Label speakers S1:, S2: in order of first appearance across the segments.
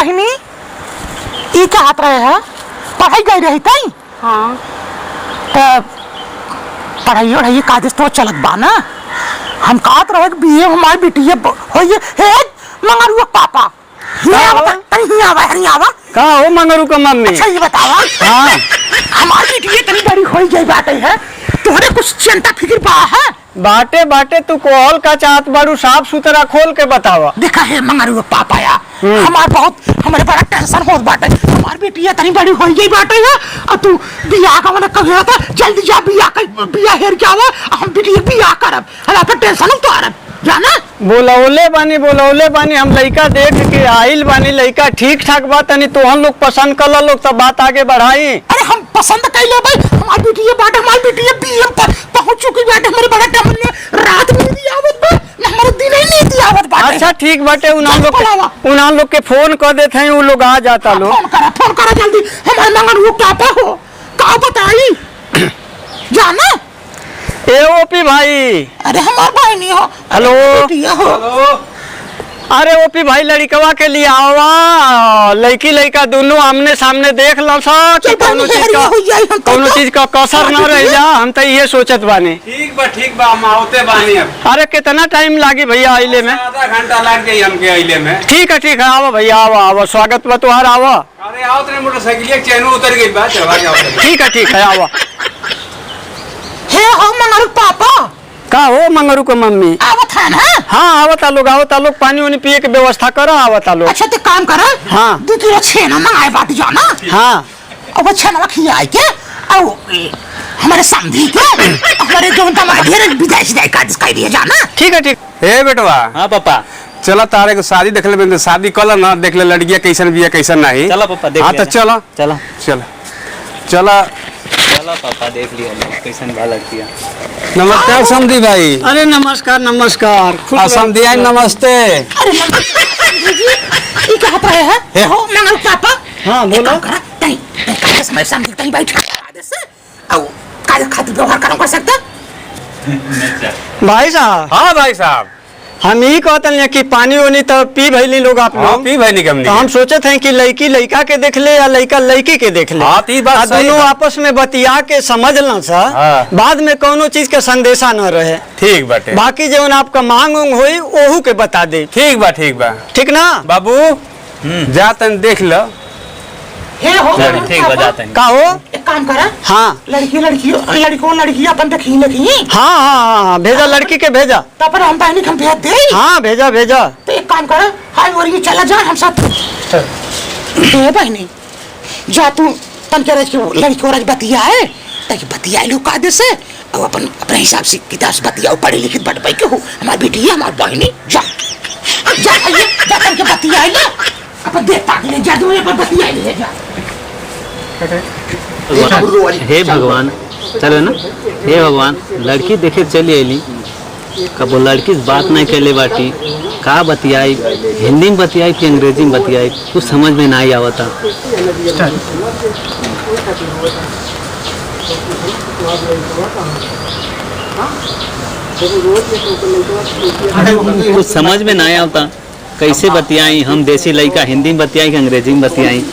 S1: बहिनी ई चाहत रहे है पढ़ाई गई रही तई।
S2: हाँ
S1: तो पढ़ाई वढ़ाई कादिश तो चलत बा ना। हम कहत रहे कि बीए हमारी बेटी होइए हे मंगरुआ पापा
S3: का हो मंगरू का मम्मी।
S1: अच्छा ये बतावा
S3: हाँ
S1: हमारी बेटी इतनी बड़ी हो गई बाटे है तुम्हारे कुछ चिंता फिक्र बा है।
S3: बाटे बाटे तू कोहल का चाहत बारू साफ सुथरा खोल के बतावा।
S1: देखा है मंगरुआ पापा या हमारे बड़ा टेंशन होत बाटे। हमारी बेटी इतनी बड़ी हो गई बाटे है और तू बियाह का मैंने कहा था जल्दी जा बियाह हेर के आवा हम बेटी बियाह करब हला पर टेंशन उतारब जाना।
S3: बोलौले बानी हम लइका देख के आइल बानी लइका ठीक ठाक बात तनी तोहन लोग पसंद कर लोग तब बात आगे बढ़ाई।
S1: अरे हम पसंद कर ले भाई हमारी बेटी ये बात हमारी बेटी ये बीएम पर पहुंच चुकी बात हमारे बड़ा टाइम में रात में दी आवत बा हमारे दिन ही नहीं दी आवत बात।
S3: अच्छा ठीक बाटे उन लोग के फोन कर देते हैं वो लोग आ जाता लो।
S1: फोन करा जल्दी हमारे मंगन वो क्या हो का बताई जाना।
S3: ए ओपी भाई।
S1: अरे हमार भाई नहीं हो।
S3: हेलो अरे ओपी भाई लड़कवा के लिए आवा लड़की लड़का दोनों आमने सामने देख लो कि कोनो चीज का कसर न रह जा। हम तो ये सोचत बानी।
S4: ठीक बा हम आवते बानी अब।
S3: अरे कितना टाइम लागी भैया आइले में।
S4: आधा घंटा लग गई हमके आइले में।
S3: ठीक है आवा भैया आवा स्वागत बा तुहार आवा।
S4: अरे आओ तेरे मोटरसाइकिल चैन उतर गई बात
S3: ठीक है आवा।
S1: हे हो मंगरू पापा
S3: का हो मंगरू का मम्मी
S1: आवत है ना।
S3: हाँ आवता लोग पानी वानी पिए के व्यवस्था करो आवता लोग।
S1: अच्छा तो काम करो
S3: हाँ
S1: 2 किलो छेना मंगाए बाटी जाना।
S3: हाँ
S1: अब वो छेना खियाए के और हमारे समझी के हमारे जो हमारे ढेर विदेश जाए का दिखाई दिया जाना।
S3: ठीक है
S4: हे बेटवा।
S5: हाँ पापा
S4: चला तारे को शादी देख ले शादी कल ना देख ले लड़कियां कैसन बिया कैसन नहीं।
S5: चला पापा देख।
S4: हाँ तो चला
S5: चला
S4: चला चला
S5: चला पापा देख लिया कैसन भा लगती है।
S4: नमस्कार समधी भाई।
S3: अरे नमस्कार
S4: समधी आई नमस्ते।
S1: अरे ये क्या होता है हो मंगल पापा।
S3: हाँ बोलो
S1: तई का समय सामने तई बैठ से और का खातिर व्यवहार कर सकता
S3: भाई साहब।
S4: हाँ भाई साहब
S3: हम ही कहते हैं कि पानी वानी तो पी भैली लोग आप लोग
S4: पी भाई निकम।
S3: तो हम सोचे थे कि लड़की लड़का के देख ले या लड़का लड़की के देख ले।
S4: हाँ, बात
S3: दोनों आपस में बतिया के समझ ला सा।
S4: हाँ।
S3: बाद में कोनो चीज के संदेशा न रहे।
S4: ठीक बाटे
S3: बाकी जो आपका मांग उंग हुई ओहू के बता दे।
S4: ठीक बा
S3: ठीक ना
S4: बाबू जा तन देख लो।
S1: हे हो
S5: ठीक बजाते हैं।
S3: का हो
S1: एक काम करा।
S3: हाँ
S1: लड़की अपन देखी लगी।
S3: हाँ भेजा लड़की के भेजा
S1: तो पर हम बहनी हम भेज दे।
S3: हाँ भेजा
S1: तो एक काम करा हाय और ये चला जा हम साथ हे बहनी जा तू तन के लड़की और बतिया है ताकि बतिया लो का दे से और अपन अपने हिसाब से किताब से बतिया पढ़े लिखित बट भाई के हो हमारी बेटी है हमारी बहनी जा तन के बतिया ले अपन देखता के जा दो पर बतिया ले जा।
S5: हे भगवान चलो ना। हे भगवान लड़की देखे चली अली कब लड़की से बात नहीं कैले बाटी का बतियाई हिंदी में बतियाई कि अंग्रेजी में बतियाई कुछ समझ में नहीं आवता। कुछ समझ में नहीं आवता कैसे बतियाई हम देसी लड़का हिंदी में बतियाई कि अंग्रेजी में बतियाई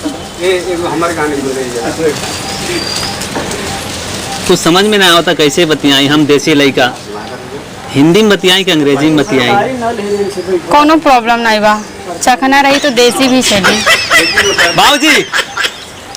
S5: कुछ समझ में नहीं आता कैसे बतियाई हम देसी लड़का हिंदी में बतियाई कि अंग्रेजी में बतियाई।
S2: कोनो प्रॉब्लम नहीं बा चखना रही तो देसी भी चली।
S5: बाबूजी